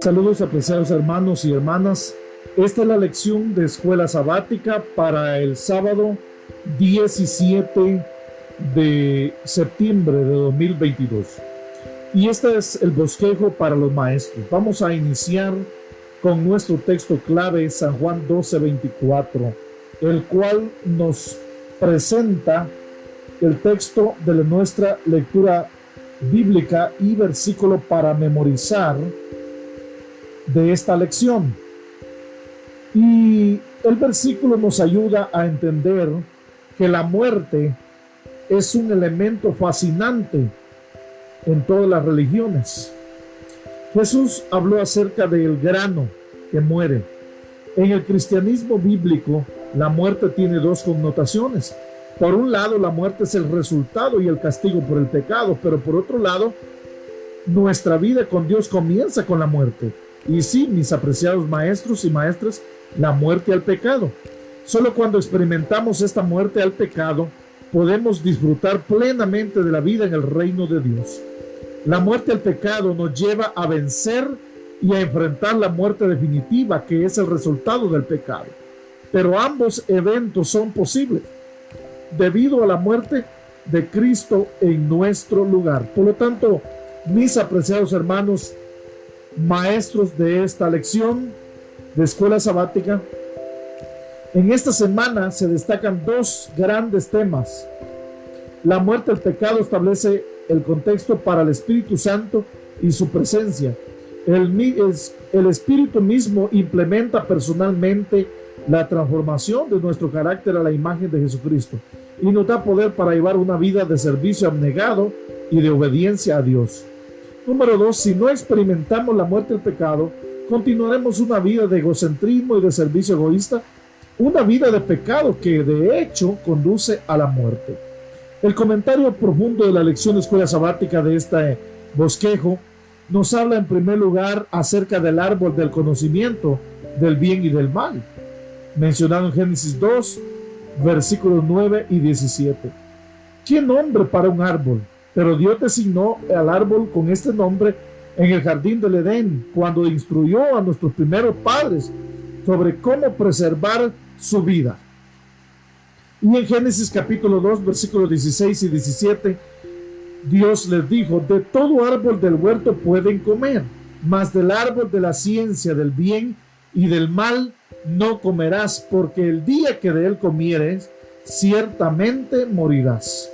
Saludos, apreciados hermanos y hermanas. Esta es la lección de escuela sabática para el sábado 17 de septiembre de 2022. Y este es el bosquejo para los maestros. Vamos a iniciar con nuestro texto clave, San Juan 12:24, el cual nos presenta el texto de nuestra lectura bíblica y versículo para memorizar de esta lección. Y el versículo nos ayuda a entender que la muerte es un elemento fascinante en todas las religiones. Jesús habló acerca del grano que muere. En el cristianismo bíblico, la muerte tiene dos connotaciones. Por un lado, la muerte es el resultado y el castigo por el pecado, pero por otro lado, nuestra vida con Dios comienza con la muerte. Y sí, mis apreciados maestros y maestras, la muerte al pecado. Solo cuando experimentamos esta muerte al pecado, podemos disfrutar plenamente de la vida en el reino de Dios. La muerte al pecado nos lleva a vencer y a enfrentar la muerte definitiva, que es el resultado del pecado. Pero ambos eventos son posibles debido a la muerte de Cristo en nuestro lugar. Por lo tanto, mis apreciados hermanos, maestros de esta lección de escuela sabática, en esta semana se destacan dos grandes temas. La muerte al pecado establece el contexto para el Espíritu Santo y su presencia. El Espíritu mismo implementa personalmente la transformación de nuestro carácter a la imagen de Jesucristo y nos da poder para llevar una vida de servicio abnegado y de obediencia a Dios. Número 2, si no experimentamos la muerte del pecado, continuaremos una vida de egocentrismo y de servicio egoísta, una vida de pecado que de hecho conduce a la muerte. El comentario profundo de la lección de escuela sabática de este bosquejo nos habla en primer lugar acerca del árbol del conocimiento del bien y del mal, mencionado en Génesis 2, versículos 9 y 17. ¿Qué nombre para un árbol? Pero Dios designó al árbol con este nombre en el jardín del Edén, cuando instruyó a nuestros primeros padres sobre cómo preservar su vida. Y en Génesis capítulo 2, versículos 16 y 17, Dios les dijo: de todo árbol del huerto pueden comer, mas del árbol de la ciencia del bien y del mal no comerás, porque el día que de él comieres, ciertamente morirás.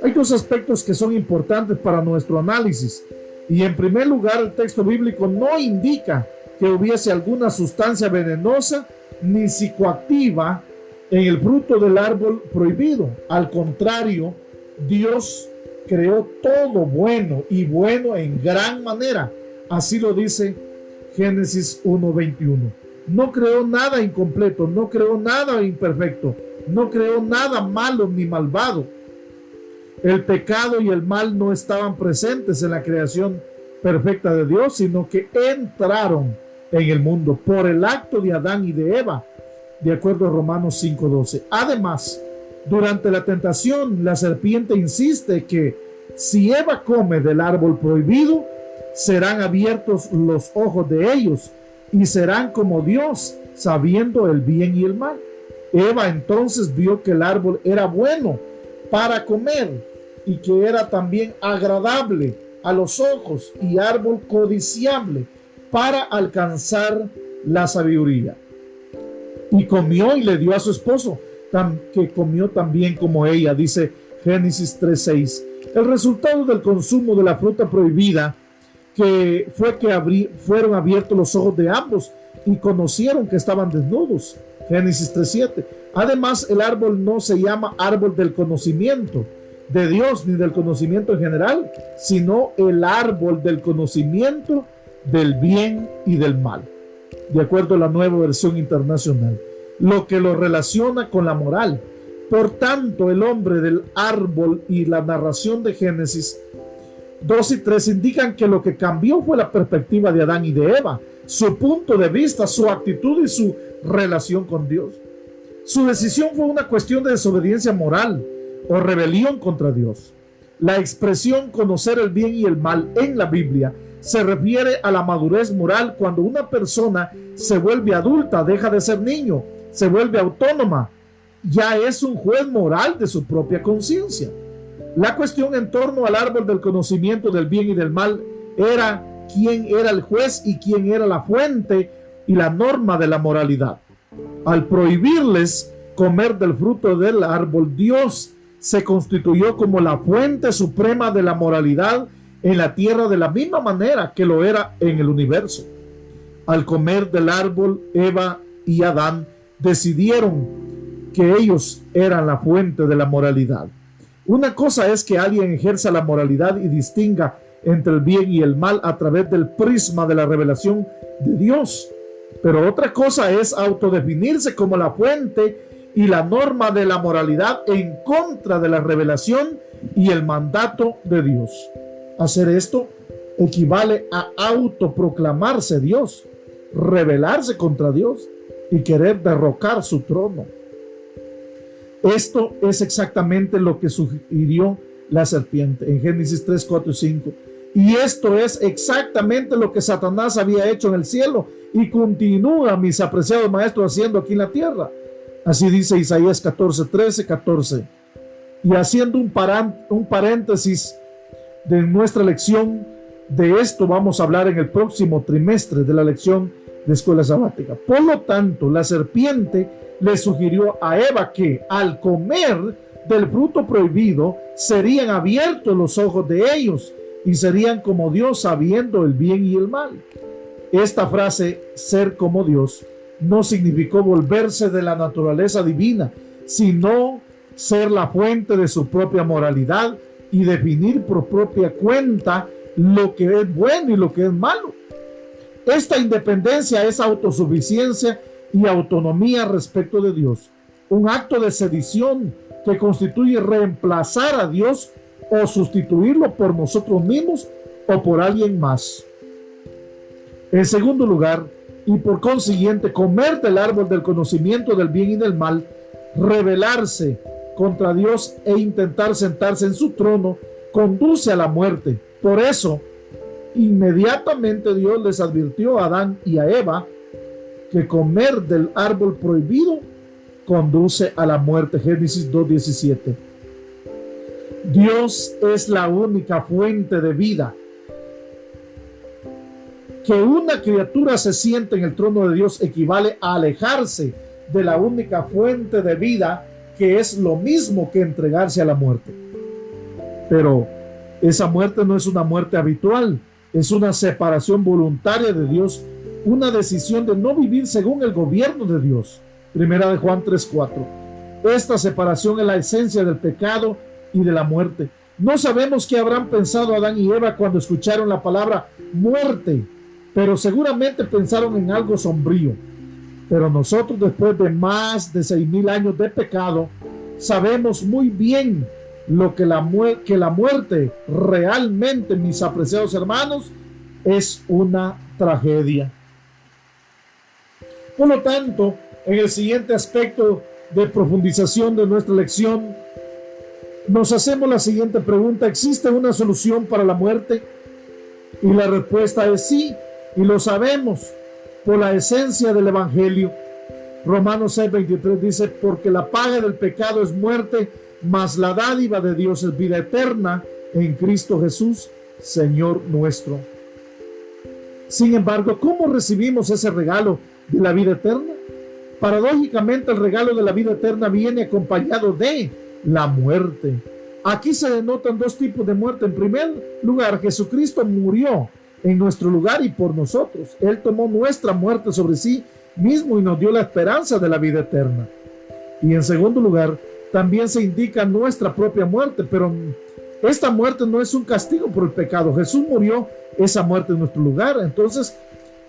Hay dos aspectos que son importantes para nuestro análisis. Y en primer lugar, el texto bíblico no indica que hubiese alguna sustancia venenosa ni psicoactiva en el fruto del árbol prohibido. Al contrario, Dios creó todo bueno y bueno en gran manera. Así lo dice Génesis 1:21. No creó nada incompleto, no creó nada imperfecto, no creó nada malo ni malvado. El pecado y el mal no estaban presentes en la creación perfecta de Dios, sino que entraron en el mundo por el acto de Adán y de Eva, de acuerdo a Romanos 5:12. Además, durante la tentación, la serpiente insiste que si Eva come del árbol prohibido, serán abiertos los ojos de ellos y serán como Dios, sabiendo el bien y el mal. Eva entonces vio que el árbol era bueno para comer y que era también agradable a los ojos y árbol codiciable para alcanzar la sabiduría. Y comió y le dio a su esposo, que comió también como ella, dice Génesis 3:6. El resultado del consumo de la fruta prohibida fue que fueron abiertos los ojos de ambos y conocieron que estaban desnudos. Génesis 3:7. Además, el árbol no se llama árbol del conocimiento de Dios ni del conocimiento en general, sino el árbol del conocimiento del bien y del mal, de acuerdo a la Nueva Versión Internacional, lo que lo relaciona con la moral. Por tanto, el hombre del árbol y la narración de Génesis 2 y 3 indican que lo que cambió fue la perspectiva de Adán y de Eva, su punto de vista, su actitud y su relación con Dios. Su decisión fue una cuestión de desobediencia moral o rebelión contra Dios. La expresión conocer el bien y el mal en la Biblia se refiere a la madurez moral cuando una persona se vuelve adulta, deja de ser niño, se vuelve autónoma, ya es un juez moral de su propia conciencia. La cuestión en torno al árbol del conocimiento del bien y del mal era quién era el juez y quién era la fuente y la norma de la moralidad. Al prohibirles comer del fruto del árbol, Dios se constituyó como la fuente suprema de la moralidad en la tierra de la misma manera que lo era en el universo. Al comer del árbol, Eva y Adán decidieron que ellos eran la fuente de la moralidad. Una cosa es que alguien ejerza la moralidad y distinga entre el bien y el mal a través del prisma de la revelación de Dios. Pero otra cosa es autodefinirse como la fuente y la norma de la moralidad en contra de la revelación y el mandato de Dios. Hacer esto equivale a autoproclamarse Dios, rebelarse contra Dios y querer derrocar su trono. Esto es exactamente lo que sugirió la serpiente en Génesis 3, 4 y 5. Y esto es exactamente lo que Satanás había hecho en el cielo y continúa, mis apreciados maestros, haciendo aquí en la tierra. Así dice Isaías 14, 13, 14. Y haciendo un paréntesis de nuestra lección, de esto vamos a hablar en el próximo trimestre de la lección de escuela sabática. Por lo tanto, la serpiente le sugirió a Eva que al comer del fruto prohibido serían abiertos los ojos de ellos y serían como Dios, sabiendo el bien y el mal. Esta frase, ser como Dios, no significó volverse de la naturaleza divina, sino ser la fuente de su propia moralidad y definir por propia cuenta lo que es bueno y lo que es malo. Esta independencia es autosuficiencia y autonomía respecto de Dios, un acto de sedición que constituye reemplazar a Dios o sustituirlo por nosotros mismos o por alguien más. En segundo lugar, y por consiguiente, comer del árbol del conocimiento del bien y del mal, rebelarse contra Dios e intentar sentarse en su trono, conduce a la muerte. Por eso, inmediatamente Dios les advirtió a Adán y a Eva que comer del árbol prohibido conduce a la muerte. Génesis 2:17. Dios es la única fuente de vida. Que una criatura se siente en el trono de Dios equivale a alejarse de la única fuente de vida, que es lo mismo que entregarse a la muerte. Pero esa muerte no es una muerte habitual, es una separación voluntaria de Dios, una decisión de no vivir según el gobierno de Dios. Primera de Juan 3:4. Esta separación es la esencia del pecado y de la muerte. No sabemos qué habrán pensado Adán y Eva cuando escucharon la palabra muerte, pero seguramente pensaron en algo sombrío. Pero nosotros, después de más de 6,000 años de pecado, sabemos muy bien lo que la muerte realmente, mis apreciados hermanos, es una tragedia. Por lo tanto, en el siguiente aspecto de profundización de nuestra lección, nos hacemos la siguiente pregunta: ¿existe una solución para la muerte? Y la respuesta es sí, y lo sabemos por la esencia del Evangelio. Romanos 6:23 dice: porque la paga del pecado es muerte, mas la dádiva de Dios es vida eterna en Cristo Jesús, Señor nuestro. Sin embargo, ¿cómo recibimos ese regalo de la vida eterna? Paradójicamente, el regalo de la vida eterna viene acompañado de la muerte. Aquí se denotan dos tipos de muerte. En primer lugar, Jesucristo murió en nuestro lugar y por nosotros. Él tomó nuestra muerte sobre sí mismo y nos dio la esperanza de la vida eterna. Y en segundo lugar, también se indica nuestra propia muerte, pero esta muerte no es un castigo por el pecado. Jesús murió esa muerte en nuestro lugar. Entonces,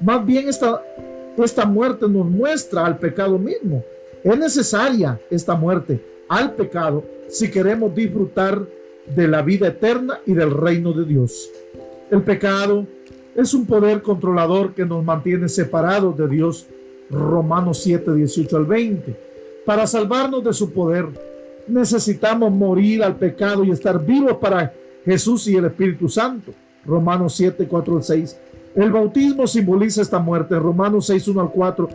más bien esta muerte nos muestra al pecado mismo. Es necesaria esta muerte al pecado si queremos disfrutar de la vida eterna y del reino de Dios. El pecado es un poder controlador que nos mantiene separados de Dios. Romanos 7:18 al 20. Para salvarnos de su poder, necesitamos morir al pecado y estar vivos para Jesús y el Espíritu Santo. Romanos 7, 4 al 6. El bautismo simboliza esta muerte. En Romanos 6, 1 al 4,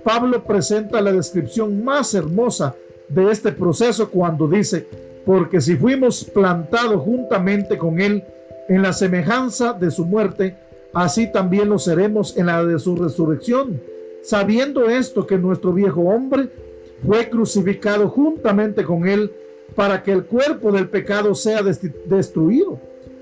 Pablo presenta la descripción más hermosa de este proceso cuando dice: porque si fuimos plantados juntamente con él en la semejanza de su muerte, así también lo seremos en la de su resurrección, sabiendo esto, que nuestro viejo hombre fue crucificado juntamente con él, para que el cuerpo del pecado sea destruido,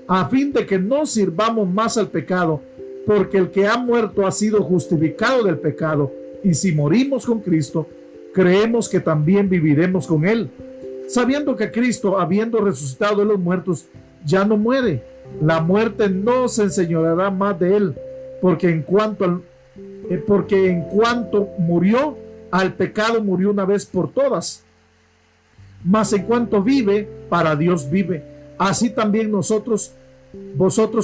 a fin de que no sirvamos más al pecado, porque el que ha muerto ha sido justificado del pecado. Y si morimos con Cristo, creemos que también viviremos con él, sabiendo que Cristo, habiendo resucitado de los muertos, ya no muere. La muerte no se enseñoreará más de él, porque en cuanto murió al pecado, murió una vez por todas. Mas en cuanto vive, para Dios vive. Así también vosotros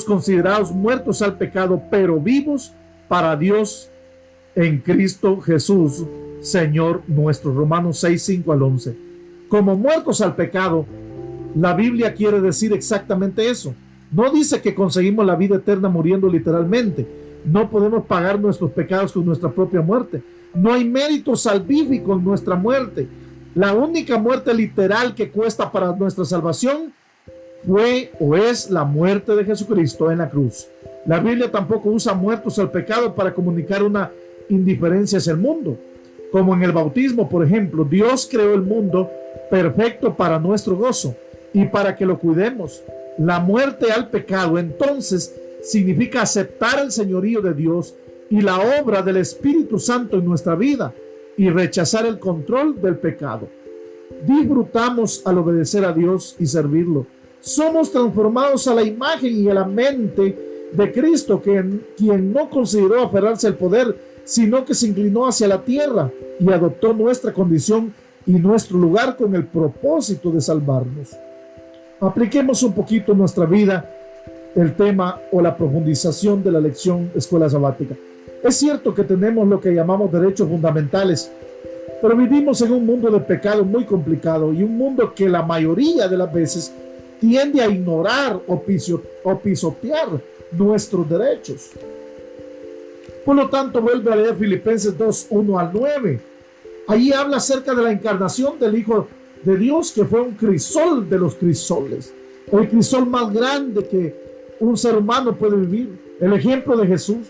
considerados muertos al pecado, pero vivos para Dios en Cristo Jesús, Señor nuestro. Romanos 6, 5 al 11. Como muertos al pecado, la Biblia quiere decir exactamente eso. No dice que conseguimos la vida eterna muriendo literalmente. No podemos pagar nuestros pecados con nuestra propia muerte. No hay mérito salvífico en nuestra muerte. La única muerte literal que cuesta para nuestra salvación fue o es la muerte de Jesucristo en la cruz. La Biblia tampoco usa muertos al pecado para comunicar una indiferencia hacia el mundo. Como en el bautismo, por ejemplo, Dios creó el mundo perfecto para nuestro gozo y para que lo cuidemos. La muerte al pecado, entonces, significa aceptar el señorío de Dios y la obra del Espíritu Santo en nuestra vida y rechazar el control del pecado. Disfrutamos al obedecer a Dios y servirlo. Somos transformados a la imagen y a la mente de Cristo, quien no consideró aferrarse al poder, sino que se inclinó hacia la tierra y adoptó nuestra condición y nuestro lugar con el propósito de salvarnos. Apliquemos un poquito en nuestra vida el tema o la profundización de la lección escuela sabática. Es cierto que tenemos lo que llamamos derechos fundamentales, pero vivimos en un mundo de pecado muy complicado y un mundo que la mayoría de las veces tiende a ignorar o pisotear nuestros derechos. Por lo tanto, vuelve a leer Filipenses 2, 1 al 9. Allí habla acerca de la encarnación del Hijo de Dios, que fue un crisol de los crisoles, el crisol más grande que un ser humano puede vivir, el ejemplo de Jesús.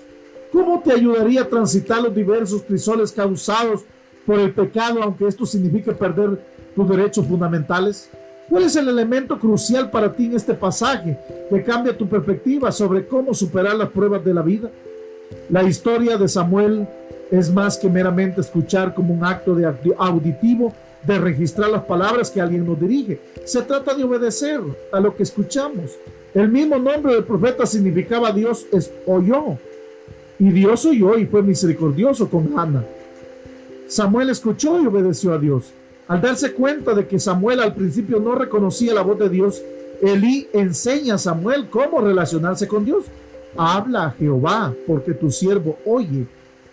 ¿Cómo te ayudaría a transitar los diversos crisoles causados por el pecado, aunque esto signifique perder tus derechos fundamentales? ¿Cuál es el elemento crucial para ti en este pasaje que cambia tu perspectiva sobre cómo superar las pruebas de la vida? La historia de Samuel es más que meramente escuchar como un acto auditivo de registrar las palabras que alguien nos dirige. Se trata de obedecer a lo que escuchamos. El mismo nombre del profeta significaba Dios oyó, y Dios oyó y fue misericordioso con Hannah. Samuel escuchó y obedeció a Dios. Al darse cuenta de que Samuel al principio no reconocía la voz de Dios, Elí enseña a Samuel cómo relacionarse con Dios. Habla a Jehová, porque tu siervo oye,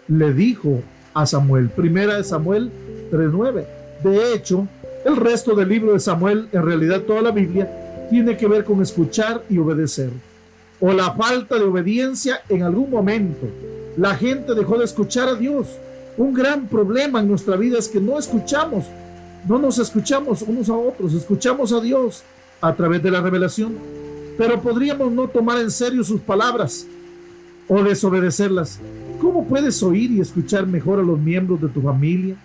le dijo a Samuel. Primera de Samuel 3:9. De hecho, el resto del libro de Samuel, en realidad toda la Biblia, tiene que ver con escuchar y obedecer, o la falta de obediencia en algún momento. La gente dejó de escuchar a Dios. Un gran problema en nuestra vida es que no nos escuchamos unos a otros, escuchamos a Dios a través de la revelación, pero podríamos no tomar en serio sus palabras o desobedecerlas. ¿Cómo puedes oír y escuchar mejor a los miembros de tu familia?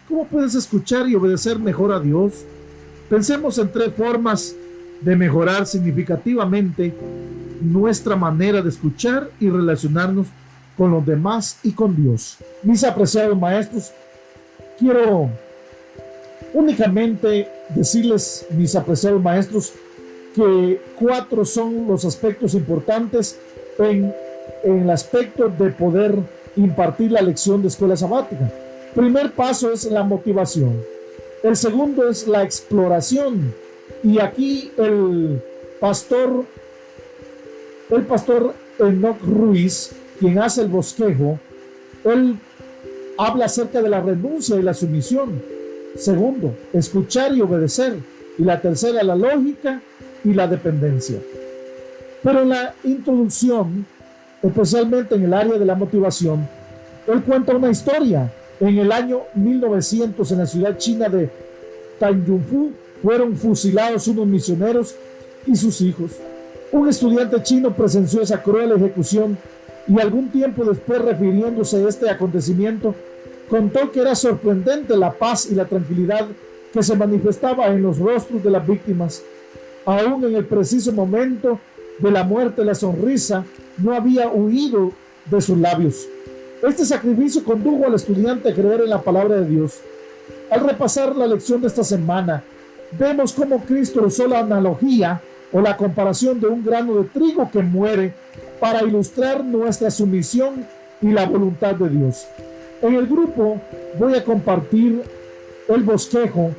¿Cómo puedes escuchar y obedecer mejor a Dios? Pensemos en 3 formas de mejorar significativamente nuestra manera de escuchar y relacionarnos con los demás y con Dios. Mis apreciados maestros, quiero únicamente decirles, mis apreciados maestros, que 4 son los aspectos importantes en el aspecto de poder impartir la lección de escuela sabática. Primer paso es la motivación. El segundo es la exploración. Y aquí el pastor Enoch Ruiz, quien hace el bosquejo, él habla acerca de la renuncia y la sumisión. Segundo, escuchar y obedecer. Y la tercera, la lógica y la dependencia. Pero en la introducción, especialmente en el área de la motivación, él cuenta una historia. En el año 1900, en la ciudad china de Tanyunfu, fueron fusilados unos misioneros y sus hijos. Un estudiante chino presenció esa cruel ejecución y algún tiempo después, refiriéndose a este acontecimiento, contó que era sorprendente la paz y la tranquilidad que se manifestaba en los rostros de las víctimas. Aún en el preciso momento de la muerte, la sonrisa no había huido de sus labios. Este sacrificio condujo al estudiante a creer en la palabra de Dios. Al repasar la lección de esta semana, vemos cómo Cristo usó la analogía o la comparación de un grano de trigo que muere para ilustrar nuestra sumisión y la voluntad de Dios. En el grupo voy a compartir el bosquejo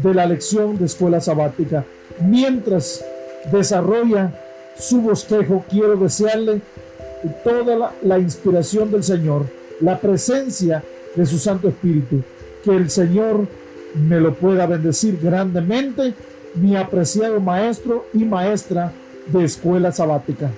de la lección de escuela sabática. Mientras desarrolla su bosquejo, quiero desearle toda la inspiración del Señor, la presencia de su Santo Espíritu, que el Señor me lo pueda bendecir grandemente, mi apreciado maestro y maestra de escuela sabática.